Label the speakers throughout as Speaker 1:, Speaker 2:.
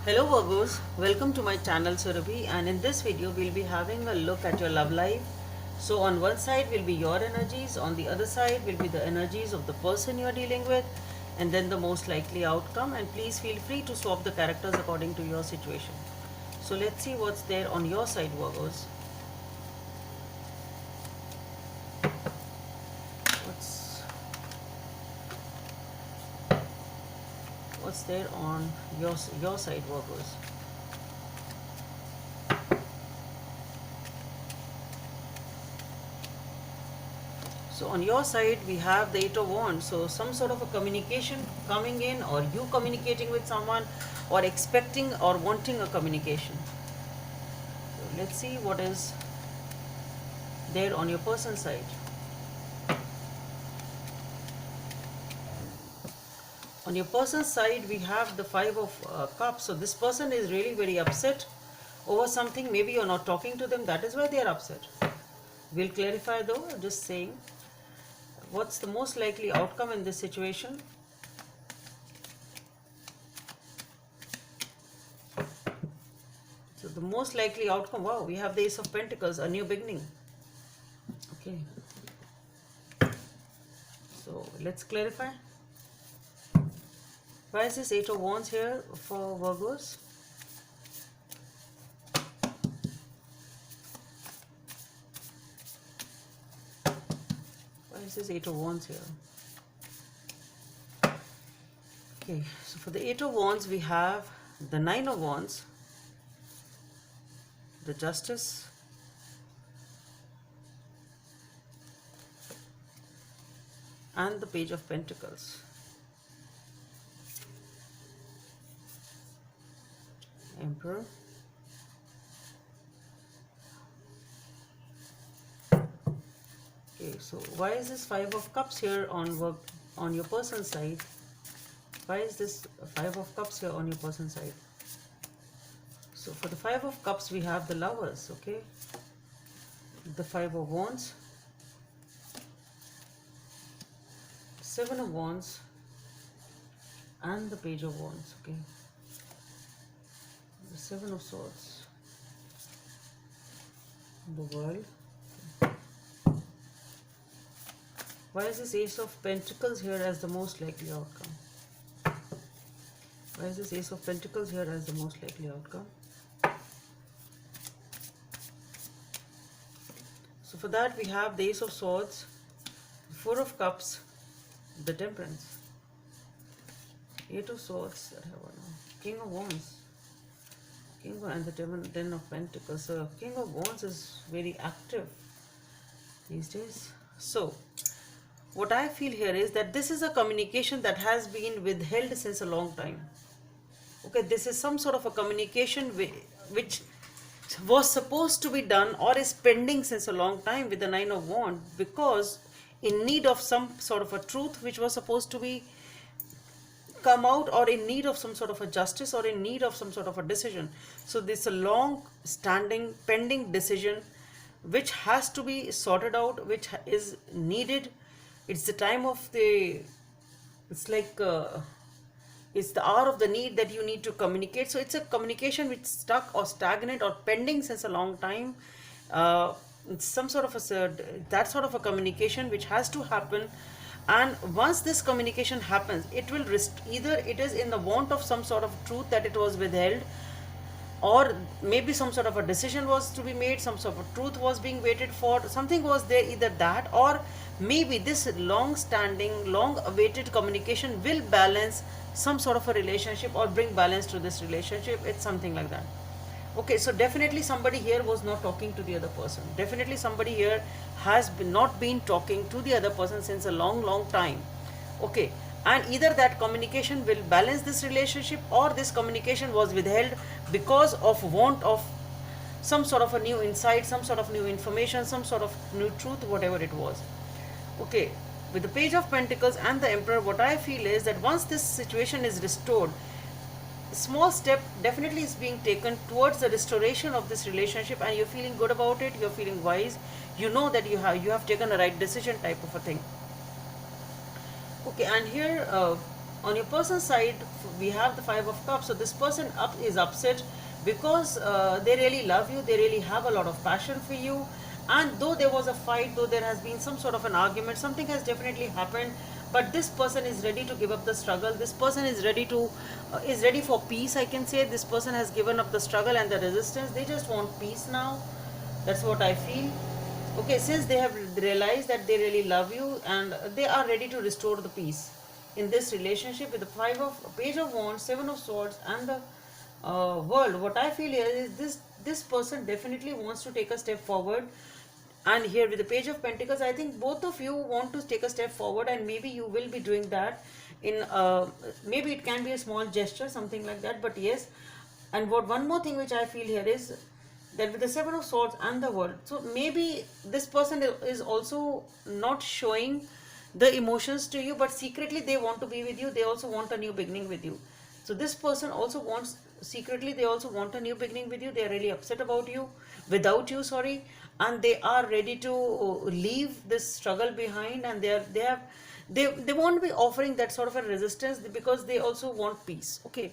Speaker 1: Hello Virgos, welcome to my channel Surabhi, and in this video we'll be having a look at your love life. So on one side will be your energies, on the other side will be the energies of the person you are dealing with, and then the most likely outcome, and please feel free to swap the characters according to your situation. So let's see what's there on your side Virgos. What's what's there on your side Virgos? So on your side, we have the Eight of Wands. So some sort of a communication coming in, or you communicating with someone, or expecting or wanting a communication. So let's see what is there on your person's side. On your person's side, we have the Five of Cups. So this person is really very upset over something. Maybe you're not talking to them. That is why they are upset. We'll clarify though, just saying. What's the most likely outcome in this situation? So the most likely outcome, wow, we have the Ace of Pentacles, a new beginning. Okay. So let's clarify. Why is this Eight of Wands here for Virgos? Why is this Eight of Wands here? Okay, so for the Eight of Wands, we have the Nine of Wands, the Justice, and the Page of Pentacles. Emperor. Okay, so why is this Five of Cups here on your person's side? Why is this Five of Cups here on your person's side? So for the Five of Cups, we have the Lovers, okay? The Five of Wands, Seven of Wands, and the Page of Wands, okay? The Seven of Swords, the World. Why is this Ace of Pentacles here as the most likely outcome? Why is this Ace of Pentacles here as the most likely outcome? So for that we have the Ace of Swords, the Four of Cups, the Temperance, Eight of Swords, that have one, King of Wands, and the Ten of Pentacles. So King of Wands is very active these days. So what I feel here is that this is a communication that has been withheld since a long time. Okay, this is some sort of a communication which was supposed to be done or is pending since a long time with the Nine of Wands, because in need of some sort of a truth which was supposed to be come out, or in need of some sort of a justice, or in need of some sort of a decision. So this is a long standing pending decision which has to be sorted out, which is needed. It's the time of the, it's like it's the hour of the need that you need to communicate. So it's a communication which is stuck or stagnant or pending since a long time. It's some sort of a, that sort of a communication which has to happen. And once this communication happens, it will either it is in the want of some sort of truth that it was withheld, or maybe some sort of a decision was to be made, some sort of truth was being waited for, something was there, either that, or maybe this long standing, long awaited communication will balance some sort of a relationship or bring balance to this relationship. It's something like that. Okay, so definitely somebody here was not talking to the other person. Definitely somebody here has not been talking to the other person since a long time. Okay, and either that communication will balance this relationship, or this communication was withheld because of want of some sort of a new insight, some sort of new information, some sort of new truth, whatever it was. Okay, with the Page of Pentacles and the Emperor, what I feel is that once this situation is restored, small step definitely is being taken towards the restoration of this relationship, and you're feeling good about it, you're feeling wise, you know that you have taken a right decision, type of a thing. Okay, and here On your person's side, we have the Five of Cups. So this person is upset because they really love you, they really have a lot of passion for you, and though there was a fight, though there has been some sort of an argument, something has definitely happened, but this person is ready to give up the struggle. This person is ready to is ready for peace, I can say. This person has given up the struggle and the resistance. They just want peace now. That's what I feel. Okay, since they have realized that they really love you, and they are ready to restore the peace in this relationship with the Page of Wands, Seven of Swords, and the World. What I feel here is this person definitely wants to take a step forward, and here with the Page of Pentacles, I think both of you want to take a step forward, and maybe you will be doing that in maybe it can be a small gesture, something like that, but yes. And what one more thing which I feel here is that with the Seven of Swords and the World, so maybe this person is also not showing the emotions to you, but secretly they want to be with you. They also want a new beginning with you. So this person also wants, secretly they also want a new beginning with you. They are really upset about you, without you, sorry, and they are ready to leave this struggle behind, and they won't be offering that sort of a resistance because they also want peace. Okay,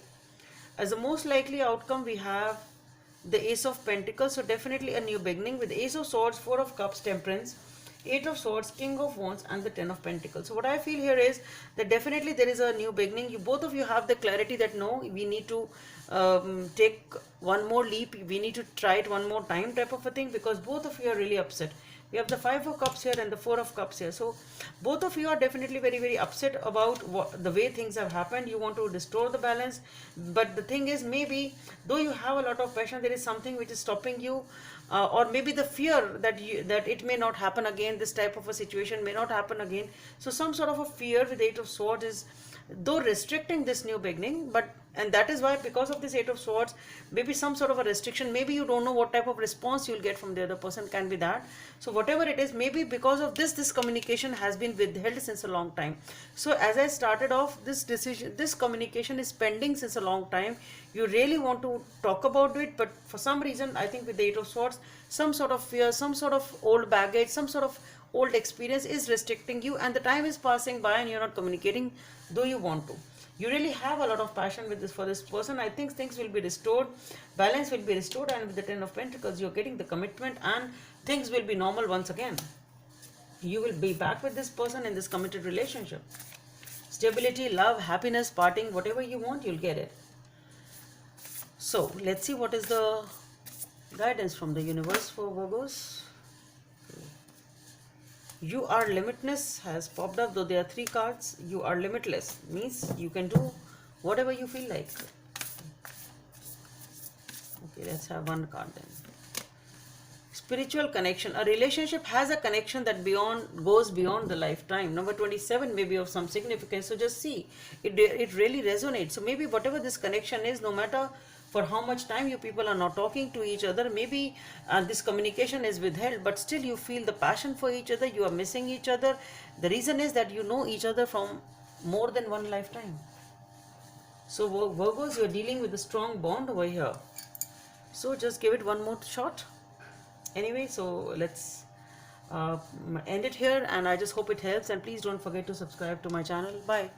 Speaker 1: as a most likely outcome, we have the Ace of Pentacles, so definitely a new beginning with Ace of Swords, Four of Cups, Temperance, Eight of Swords, King of Wands, and the Ten of Pentacles. So what I feel here is that definitely there is a new beginning. You both of you have the clarity that no, we need to take one more leap. We need to try it one more time, type of a thing, because both of you are really upset. We have the Five of Cups here and the Four of Cups here. So both of you are definitely very, very upset about the way things have happened. You want to restore the balance. But the thing is, maybe though you have a lot of passion, there is something which is stopping you. Or maybe the fear that it may not happen again, this type of a situation may not happen again. So some sort of a fear with Eight of Swords is though restricting this new beginning, and that is why, because of this Eight of Swords, maybe some sort of a restriction, maybe you don't know what type of response you'll get from the other person, can be that. So whatever it is, maybe because of this communication has been withheld since a long time. So as I started off, this communication is pending since a long time. You really want to talk about it, but for some reason, I think with the Eight of Swords, some sort of fear, some sort of old baggage, some sort of old experience is restricting you, and the time is passing by and you're not communicating though you want to. You really have a lot of passion with this for this person. I think things will be restored, balance will be restored, and with the Ten of Pentacles, you're getting the commitment, and things will be normal once again. You will be back with this person in this committed relationship. Stability, love, happiness, parting, whatever you want, you'll get it. So let's see what is the guidance from the universe for Virgos. You are limitless has popped up, though there are 3 cards. You are limitless means you can do whatever you feel like. Okay, let's have one card then. Spiritual connection. A relationship has a connection that goes beyond the lifetime. Number 27 may be of some significance. So just see, it really resonates. So maybe whatever this connection is, no matter for how much time you people are not talking to each other, maybe this communication is withheld, but still you feel the passion for each other, you are missing each other. The reason is that you know each other from more than one lifetime. So Virgos, you're dealing with a strong bond over here. So just give it one more shot. Anyway, so let's end it here, and I just hope it helps, and please don't forget to subscribe to my channel. Bye.